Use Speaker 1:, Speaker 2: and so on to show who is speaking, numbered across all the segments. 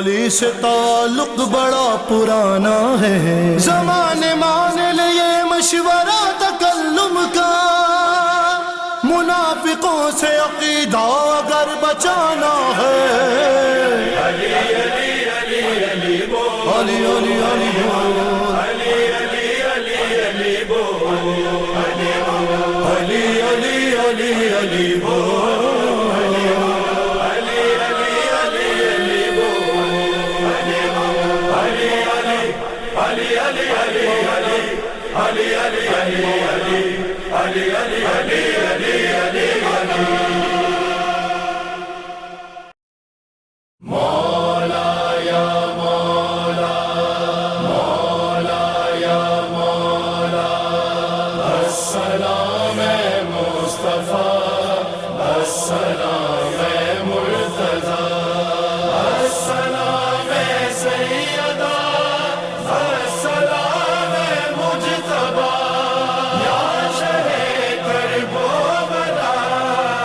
Speaker 1: علی سے تعلق بڑا پرانا ہے، زمانے مان لے یہ مشورہ تکلم کا، منافقوں سے عقیدہ اگر بچانا ہے،
Speaker 2: علی علی علی علی بول،
Speaker 1: علی علی علی بول،
Speaker 2: علی علی علی علی بول، علی علی علی علی بول،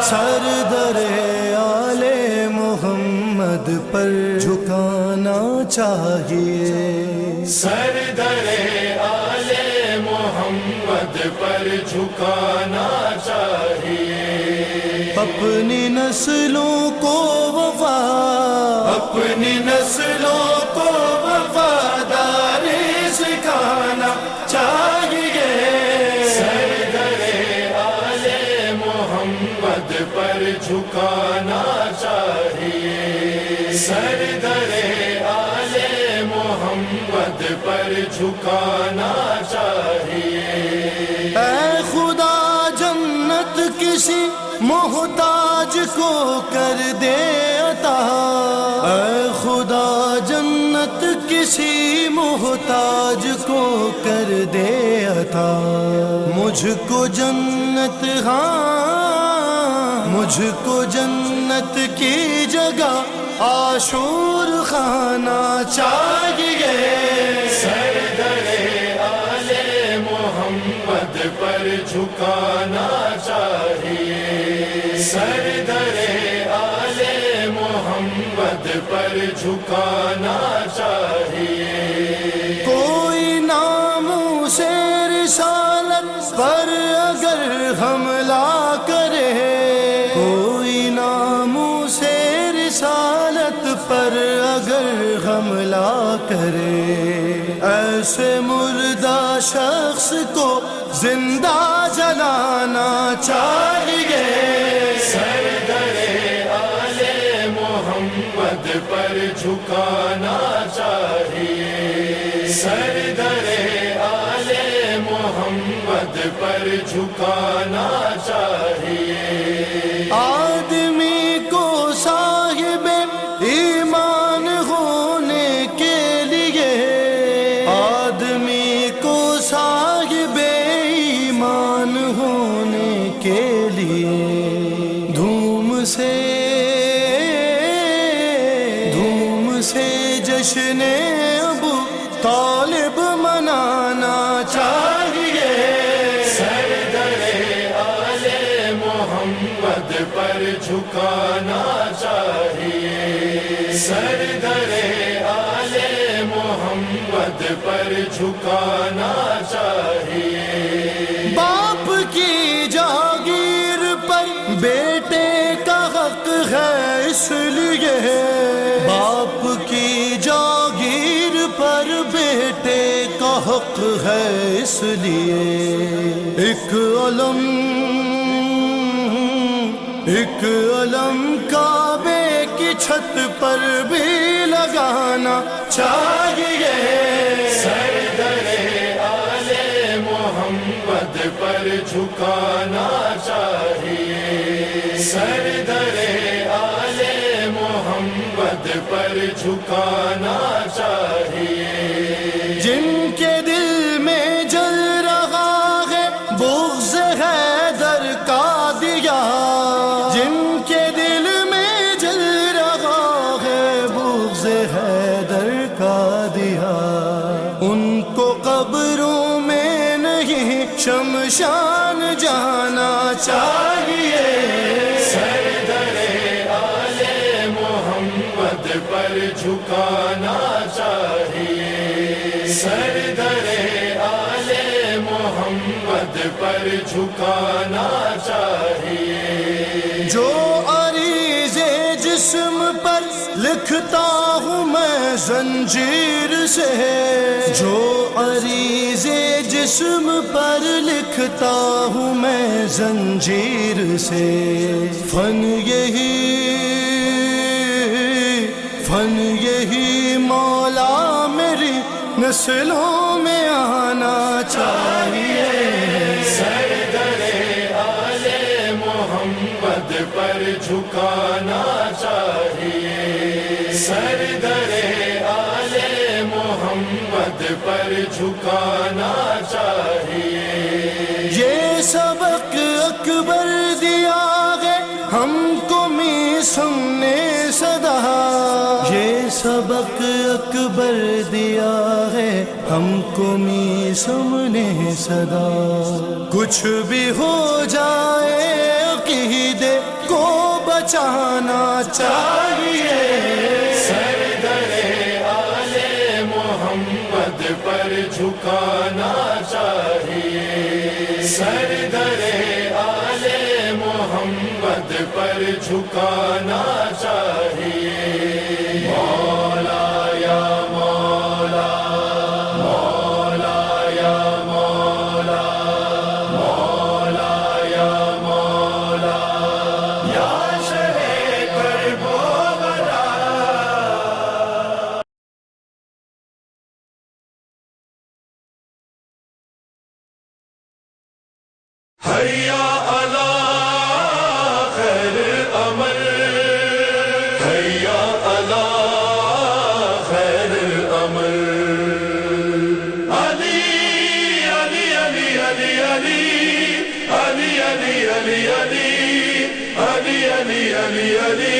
Speaker 1: سر در آل محمد پر جھکانا چاہیے،
Speaker 2: سر در آل محمد پر جھکانا چاہیے،
Speaker 1: اپنی نسلوں کو وفا،
Speaker 2: اپنی نسلوں کو وفاداری سکھانا چاہیے، سر در آل محمد پر جھکانا چاہیے، سر در آل محمد پر جھکانا چاہیے،
Speaker 1: اے خدا جنت کسی محتاج کو کر دے عطا، اے خدا جنت کسی محتاج کو کر دے عطا، مجھ کو جنت، ہاں مجھ کو جنت کی جگہ عاشور خانہ چاہیے،
Speaker 2: سر در آل محمد پر جھکانا چاہیے، سر در آل محمد پر جھکانا چاہیے،
Speaker 1: کوئی ناموں سے رسالت پر اگر حملہ کرے، کوئی ناموں سے رسالت پر اگر حملہ کرے، ایسے مردہ شخص کو زندہ جلانا چاہیے،
Speaker 2: سر در آل محمد پر جھکانا چاہیے، سر در آل محمد پر جھکانا چاہیے،
Speaker 1: آدمی کو صاحب ایمان ہونے کے لیے، آدمی کو صاحب ایمان ہونے کے لیے دھوم سے جشن ابو طالب منانا چاہیے،
Speaker 2: سر در آل محمد پر جھکانا چاہیے، سر در آل محمد پر جھکانا چاہیے،
Speaker 1: باپ کی جاگیر پر بیٹے کا حق ہے، اس لیے باپ کی جاگیر پر بیٹے کا حق ہے، اس لیے ایک علم کعبے کی چھت پر بھی لگانا چاہیے،
Speaker 2: سر در آل محمد پر جھکانا چاہیے، سر در آل محمد پر جھکانا چاہیے،
Speaker 1: جن کے دل میں جل رہا ہے بغض حیدر کا دیا، جن کے دل میں جل رہا ہے بغض حیدر کا دیا، ان کو قبروں میں نہیں شمشان جانا چاہیے،
Speaker 2: سر در آل محمد پر پر جھکانا چاہیے، سر در آل محمد پر جھکانا چاہیے۔
Speaker 1: جو عریض جسم پر لکھتا ہوں میں زنجیر سے، جو عریض جسم پر لکھتا ہوں میں زنجیر سے، فن یہی مولا میری نسلوں میں آنا چاہیے۔
Speaker 2: سر در آل محمد پر جھکانا چاہیے، سر در آل محمد پر جھکانا چاہیے۔
Speaker 1: یہ سبق اکبر دیا ہے ہم کو میثم نے صدا، یہ سبق اکبر دیا ہے ہم کو میثم نے صدا، کچھ بھی ہو جائے عقیدے کو بچانا چاہیے۔
Speaker 2: سر در آل محمد پر جھکانا چاہیے، سر در آل محمد پر جھکانا چاہیے۔ مولا یا مولا، مولا یا مولا، مولا یا مولا، یا شہ کرب و بلا۔ حیا علی خیر عمل، حیا علی خیر عمل، علی علی علی علی علی علی علی علی علی علی علی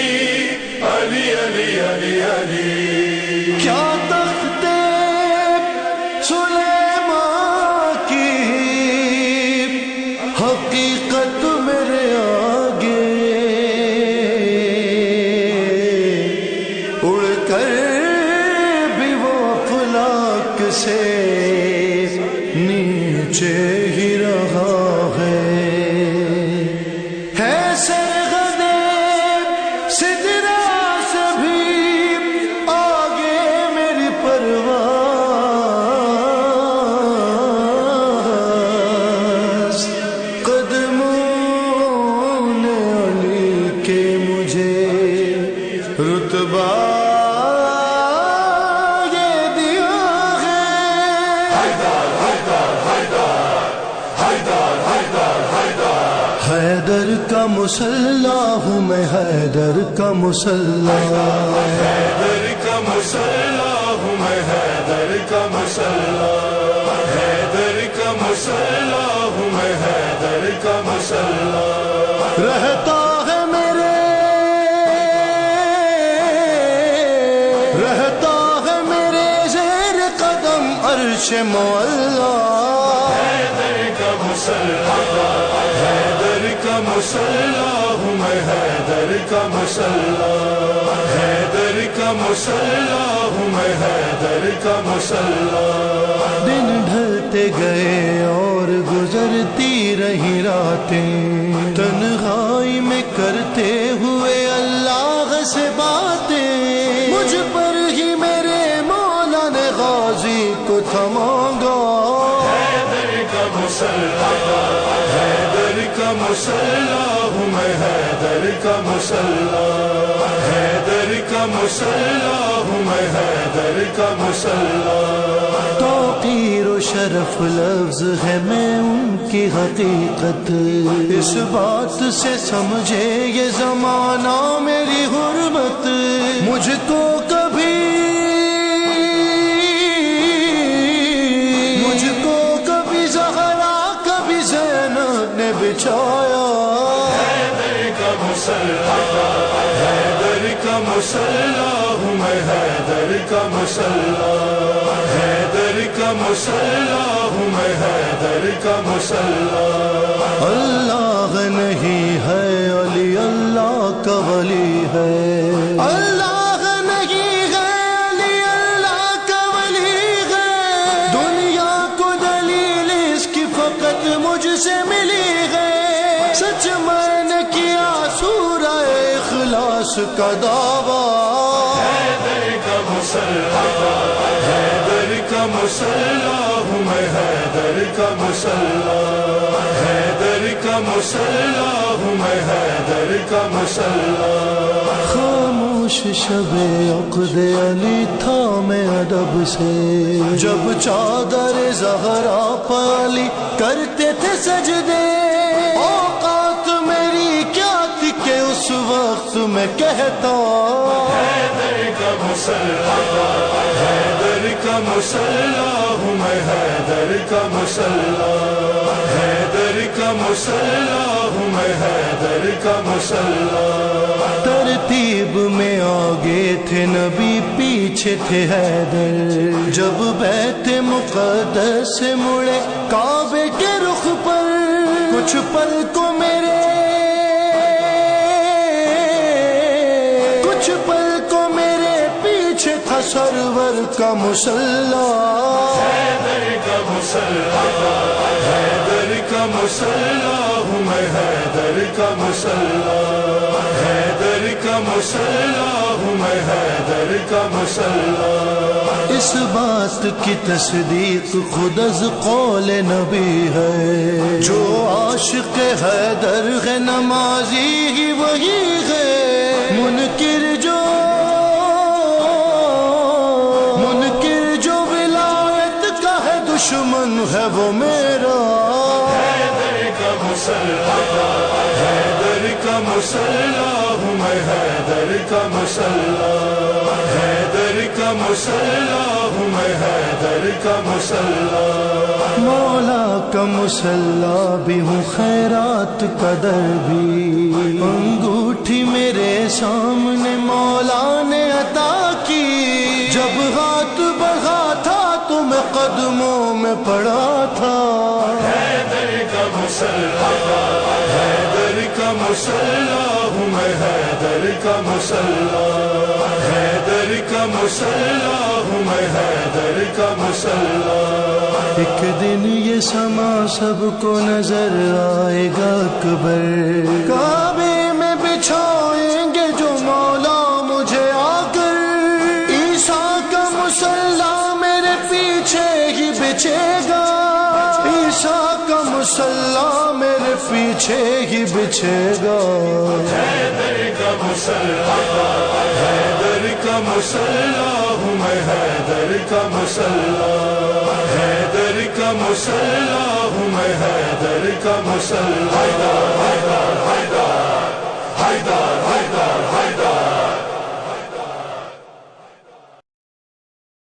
Speaker 2: علی علی علی علی۔
Speaker 1: کیا تخت سلیمان کی حقیقت میرے آگے، اڑ کر بھی وہ افلاک سے نیچے ہی رہا ہے سرغدے سدرا سے بھی آگے میری پرواز، قدموں نے علی کے مجھے رتبہ یہ دیا ہے۔ حیدر کا مسلح ہوں میں، حیدر کا مسلح،
Speaker 2: حیدر کا مسلح ہوں میں، حیدر کا مسلح، حیدر کا مسلح ہوں میں، حیدر کا مسلح۔
Speaker 1: رہتا ہے میرے، رہتا ہے میرے زیر قدم عرش معلا،
Speaker 2: حیدر کا مسلح، حیدر کا مسلح ہوں میں، حیدر کا مسلح، حیدر کا مسلح ہوں میں، حیدر کا مسلح۔
Speaker 1: دن ڈھلتے گئے اور گزرتی رہی راتیں، تنہائی میں کرتے ہوئے اللہ سے باتیں، مجھ پر ہی میرے مولا نے غازی کو تھما گا۔
Speaker 2: حیدر کا مسلح، حیدر کا مسلح ہوں میں، حیدر کا مسلح، حیدر کا مسلح ہوں میں، حیدر کا مسلح۔
Speaker 1: توقیر و شرف لفظ ہے میں ان کی حقیقت، اس بات سے سمجھے یہ زمانہ میری حرمت، مجھ کو کبھی زہرا کبھی زینب نے بچھایا۔
Speaker 2: حیدر کا مسلح، حیدر کا مسلح ہوں میں، حیدر کا مسلح، حیدر کا مسلح ہوں میں، حیدر کا مسلح۔
Speaker 1: اللہ نہیں ہے علی اللہ کا ولی ہے، اللہ نہیں اس کا دعویٰ
Speaker 2: حیدر کا مسلح، حیدر کا مسلح ہوں میں، حیدر کا مسلح، حیدر کا مسلح ہوں میں، حیدر کا مسلح۔
Speaker 1: خاموش شب عقد علی تھا میں ادب سے، جب چادر زہرا پالی کرتے تھے سجدے، اوقات میری کیا تھی کہ اس وقت میں کہتا
Speaker 2: حیدر کا مسلح، حیدر کا مسلح ہوں میں، حیدر کا مسلح، حیدر کا مسلح ہوں میں، حیدر کا مسلح۔
Speaker 1: ترتیب میں آگے تھے نبی، پیچھے تھے حیدر، جب بیت مقدس سے مڑے کعبے کے رخ پر، کچھ پل کو میرے پیچھے تھا سرور کا مصلی،
Speaker 2: حیدر کا مسلح، حیدر کا مسلح ہوں میں، حیدر کا مسلح، حیدر کا مسلح ہوں میں، حیدر کا مسلح۔
Speaker 1: اس بات کی تصدیق خود از قول نبی ہے، جو عاشق حیدر ہے نمازی ہی وہی ہے، منکر جو ولایت کا ہے دشمن ہے وہ میرا،
Speaker 2: حیدر کا مسلح، حیدر کا مسلح ہوں میں، حیدر کا مسلح، حیدر کا مسلح ہوں میں، حیدر کا مسلح۔
Speaker 1: مولا کا مسلح بھی ہوں، خیرات کا در بھی، انگوٹھی میرے سامنے مولا نے عطا کی، جب ہاتھ بڑھا تھا تو میں قدموں میں پڑا تھا،
Speaker 2: حیدر کا مسلح، حیدر کا مسلح ہوں میں، حیدر کا مسلح، حیدر کا مسلح ہوں میں، حیدر کا مسلح۔
Speaker 1: ایک دن یہ سما سب کو نظر آئے گا اکبر، کعبے میں بچھائیں گے جو مولا مجھے آ کر، عیسیٰ کا مسلح میرے پیچھے ہی بچھے گا، عیسیٰ کا مسلح میرے پیچھے ہی بچھے گا،
Speaker 2: حیدر کا مسلح، حیدر کا مسلح ہوں میں، حیدر کا مسلح، حیدر کا مسلح ہوں میں، حیدر کا مسلح۔ حیدر حیدر حیدر حیدر حیدر حیدر،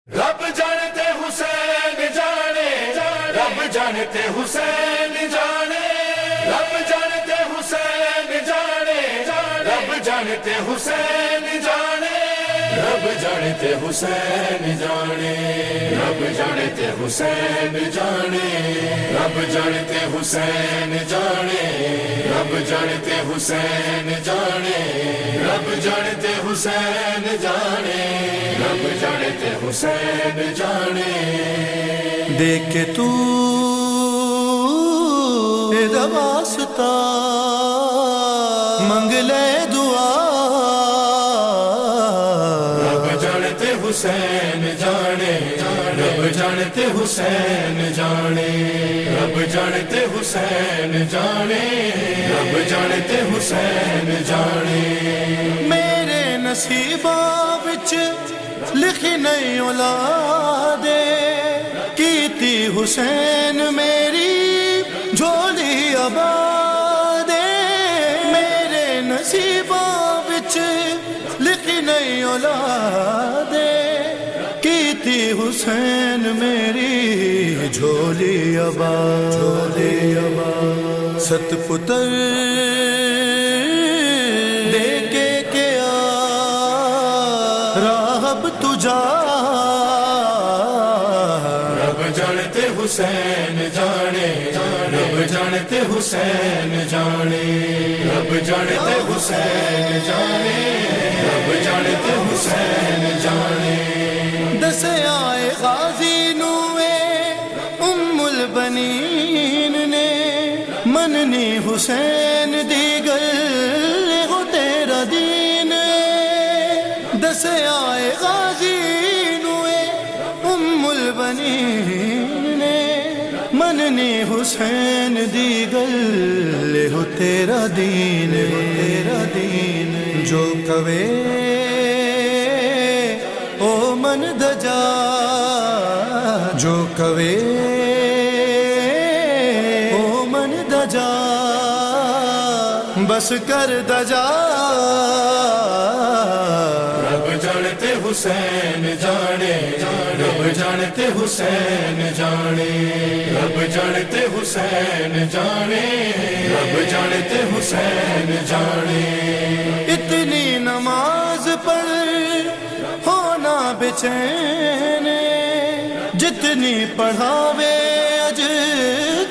Speaker 2: رب جانتے حسین جانے، رب جانتے حسین جانے، رب جانتے حسین جانے، رب جانتے حسین جانے، رب جانتے حسین جانے، رب جانتے حسین جانے، رب جانتے حسین جانے، رب جانتے حسین جانے، رب جانتے حسین جانے، رب جانتے حسین جانے۔
Speaker 1: دیکھ کے تو واسطہ منگ لے دعا،
Speaker 2: رب جانتے حسین جانے، رب جانتے حسین جانے، رب جانتے حسین جانے، رب جانتے حسین جانے۔
Speaker 1: میرے نصیباں وچ لکھی نہیں اولادے، کیتی حسین میری جھولی آبادے، میرے نصیباں وچ لکھی نہیں اولادے، کیتی حسین میری جھولی آباد، جھولی آباد، ست پتر دے کے کیا راہب تجا،
Speaker 2: رب جانتے حسین جانے، رب جانتے حسین جانے، رب جانتے حسین جانے، رب جانتے حسین جانے۔
Speaker 1: دس آئے غازی نوے ام البنین نے، مننی حسین دیگر ہو تیرا دین، جانی نے مننی حسین دی گل ہو تیرا دین جو کوے او من دجا جو کوے او من دجا بس کر دجا
Speaker 2: رب جانتے حسین جانے رب جانتے حسین جانے رب جانتے حسین جانے رب جانتے حسین جانے
Speaker 1: اتنی نماز پڑھ ہونا بے چین جتنی پڑھاوے اج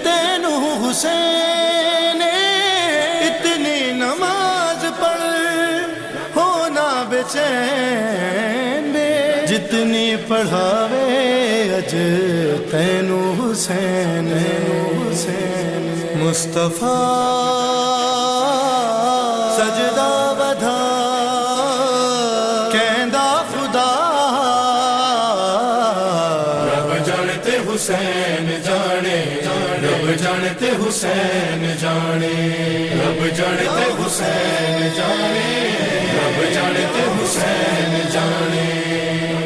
Speaker 1: تینو حسین اتنی نماز پڑھ ہونا بے چین جتنی پڑھاوے اج تینو حسین مصطفیٰ سجدہ بدھا کہندا خدا
Speaker 2: رب جانتے حسین جانے رب جانتے حسین جانے رب جانتے حسین جانے رب جانتے حسین جانے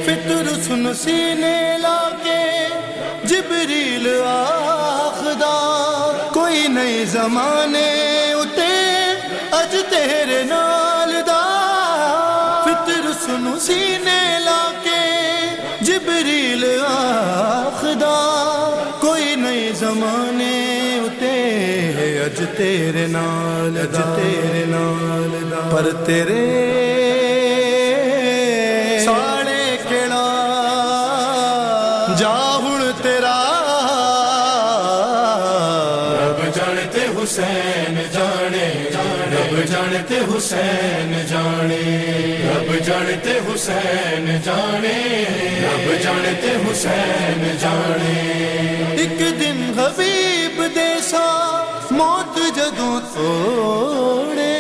Speaker 1: فطر سن سینے لا کے جبریل آخدا کوئی نئی زمانے اتے اج تیرے نال دا فطر سن سینے لا کے جبریل آخدا کوئی نئی زمانے اتے اج تیرے نال دا پر تیرے ساڑے کیڑا جا ہن تیرا
Speaker 2: رب جانتے حسین جانے رب جانتے حسین جانے رب جانتے حسین جانے رب جانتے حسین جانے
Speaker 1: ایک دن حبیب دے سا موت جدوں توڑے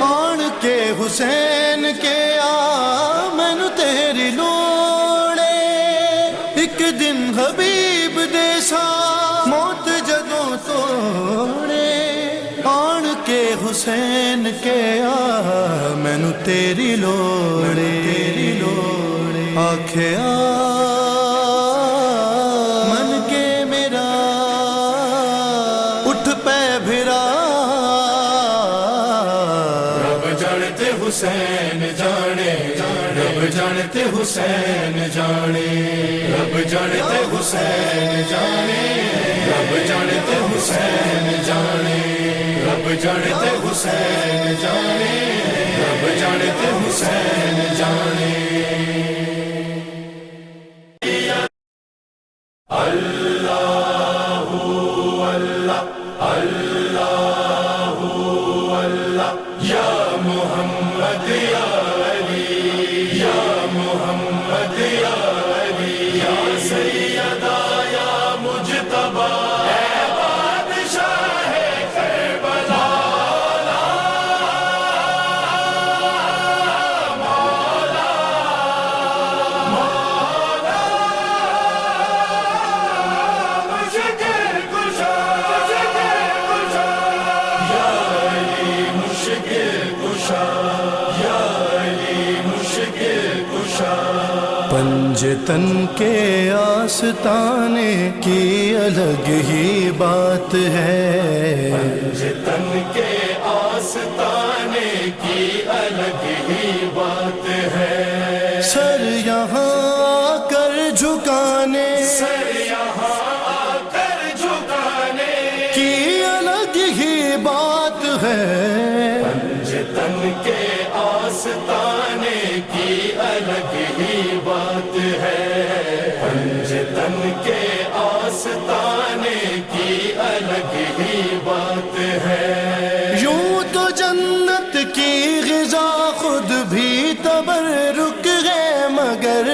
Speaker 1: آن کے حسین کے آ مینوں تیری لوڑے ایک دن حبیب دے سا موت جدوں توڑے آن کے حسین کے آ مینوں تیری لوڑے آکھیا من کے میرا اٹھ پے بھرا
Speaker 2: رب جانتے حسین جانے رب جانتے حسین جانے رب جانتے حسین جانے رب جانتے حسین جانے رب جانتے حسین جانے رب جانتے حسین جانے
Speaker 1: پنجتن کے آستانے کی الگ ہی بات ہے
Speaker 2: پنجتن کے آستانے کی الگ ہی بات ہے
Speaker 1: سر یہاں آ کر جھکانے
Speaker 2: سر یہاں آ کر جھکانے
Speaker 1: کی الگ ہی بات ہے
Speaker 2: پنجتن کے آستانے کی الگ ہی بات ہے پنجتن کے آستانے کی الگ ہی بات ہے
Speaker 1: یوں تو جنت کی غذا خود بھی تبرک ہے مگر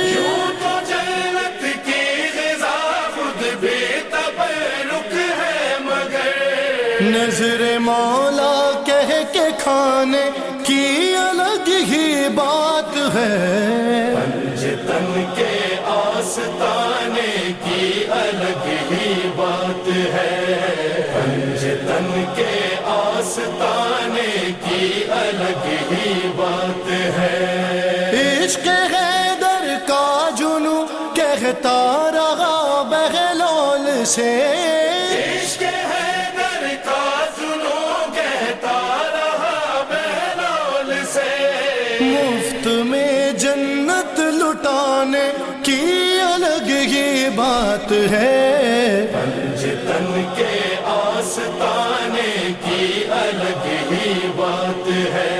Speaker 2: یوں تو جنت کی غذا خود بھی تبرک ہے مگر
Speaker 1: نظر مولا کہہ کے کھانے کی الگ ہی بات ہے
Speaker 2: پنجتن کے آستانے تن کے آستانے کی الگ ہی بات ہے۔
Speaker 1: عشق حیدر کا جنوں کہتا رہا بہلول سے،
Speaker 2: عشق حیدر کا جنوں کہتا رہا بہلول سے،
Speaker 1: مفت میں جنت لٹانے کی الگ ہی بات ہے۔
Speaker 2: پنج تن کے آستانے کی الگ ہی بات ہے،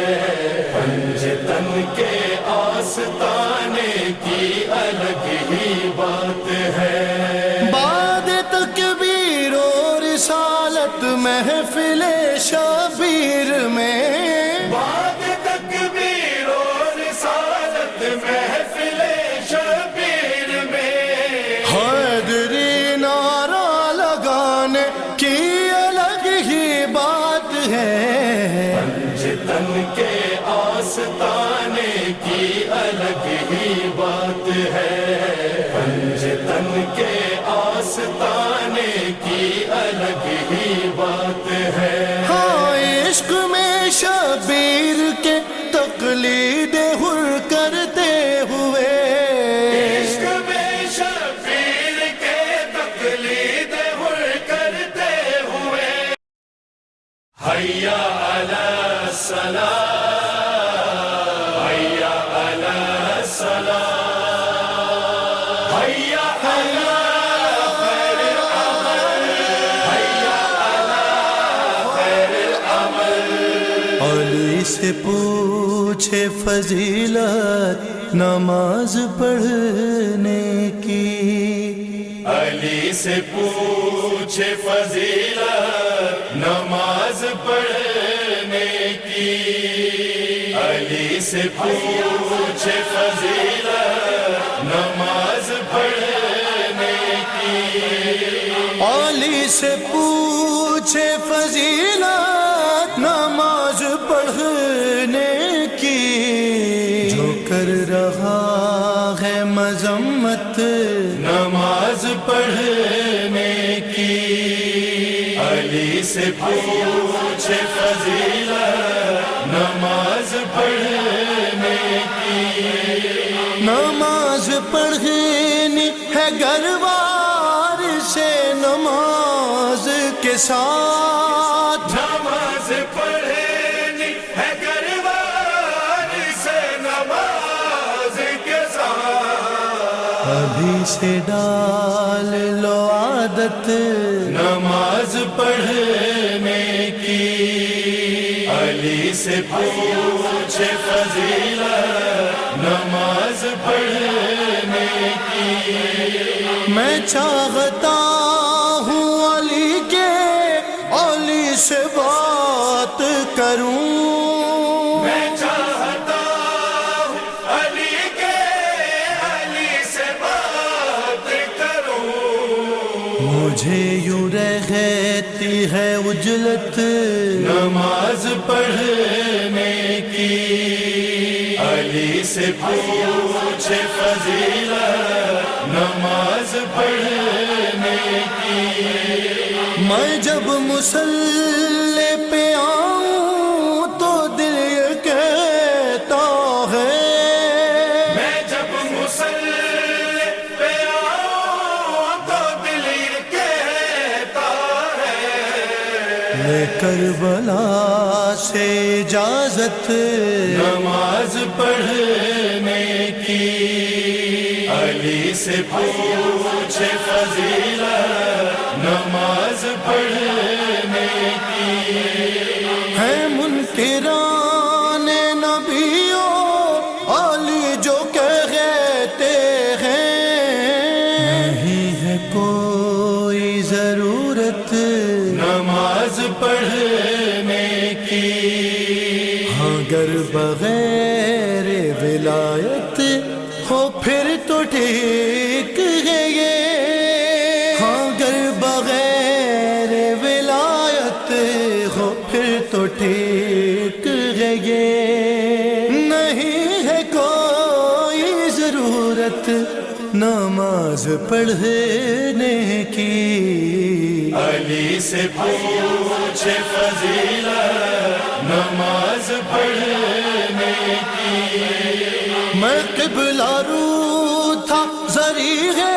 Speaker 2: پنج تن کے آستانے کی الگ ہی بات ہے۔
Speaker 1: بعد تکبیر و رسالت محفل شبیر میں،
Speaker 2: بعد تکبیر و رسالت محفل شبیر میں،
Speaker 1: حیدری نعرہ لگانے کی الگ ہی بات ہے۔
Speaker 2: پنج تن کے آستانے کی الگ ہی بات ہے، پنج تن کے آستانے کی الگ ہی بات ہے۔
Speaker 1: ہاں عشق میں شبیر کے تقلید حر کرتے ہوئے،
Speaker 2: عشق میں شبیر کے تقلید حر کرتے ہوئے، حیا علی الصلاۃ، حیا علی الصلاۃ، حیا علی خیر العمل، حیا علی خیر العمل۔
Speaker 1: علی سے پوچھے فضیلت نماز پڑھنے کی،
Speaker 2: علی سے پوچھے فضیلت نماز پڑھنے کی، علی سے پوچھے فضیلت نماز پڑھنے کی،
Speaker 1: علی سے پوچھے فضیلت نماز پڑھنے کی، جو کر رہا ہے مذمت
Speaker 2: نماز پڑھنے کی، علی سے پوچھے فضیلت نماز پڑھنے کی،
Speaker 1: نماز پڑھنی ہے گھروار سے نماز کے ساتھ،
Speaker 2: نماز پڑھنی ہے گھروار سے نماز کے ساتھ،
Speaker 1: ابھی سے ڈال لو عادت
Speaker 2: نماز پڑھنے کی، علی سے پوچھے فضیلت نماز پڑھنے کی،
Speaker 1: میں چاہتا ہوں علی کے علی سے بات کروں،
Speaker 2: میں چاہتا ہوں علی کے علی سے بات کروں،
Speaker 1: مجھے یوں رہتی ہے اجلت
Speaker 2: نماز پڑھنے کی، علی سے پوچھے فضیلت نماز پڑھنے کی،
Speaker 1: میں جب مصلی پہ آؤں تو دل یہ کہتا ہے،
Speaker 2: میں جب مصلی پہ آؤں تو دل یہ کہتا ہے،
Speaker 1: لے کربلا سے اجازت
Speaker 2: نماز پڑھنے کی، علی سے پوچھے فضیلت نماز پڑھنے کی،
Speaker 1: ہے منکران نبیوں علی جو کہتے ہیں، نہیں ہے کوئی ضرورت
Speaker 2: نماز پڑھنے کی،
Speaker 1: ہاں گر بغیر ولایت ہو پھر تو ٹھیک ہے یہ، ہاں گر بغیر ولایت ہو پھر تو ٹھیک ہے یہ، نہیں ہے کوئی ضرورت نماز پڑھنے کی
Speaker 2: علی سے پوچھے فضیلت نماز پڑھنے کی
Speaker 1: میں قبلہ رو تھا ذریعہ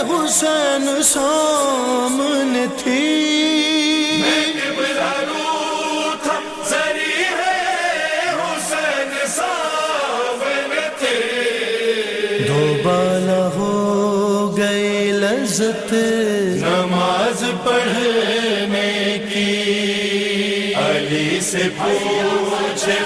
Speaker 1: حسین سامنے تھی
Speaker 2: میں قبلہ رو تھا ذریعہ حسین سامنے تھی
Speaker 1: دوبالا ہو گئی لذت
Speaker 2: نماز پڑھنے کی علی سے پوچھے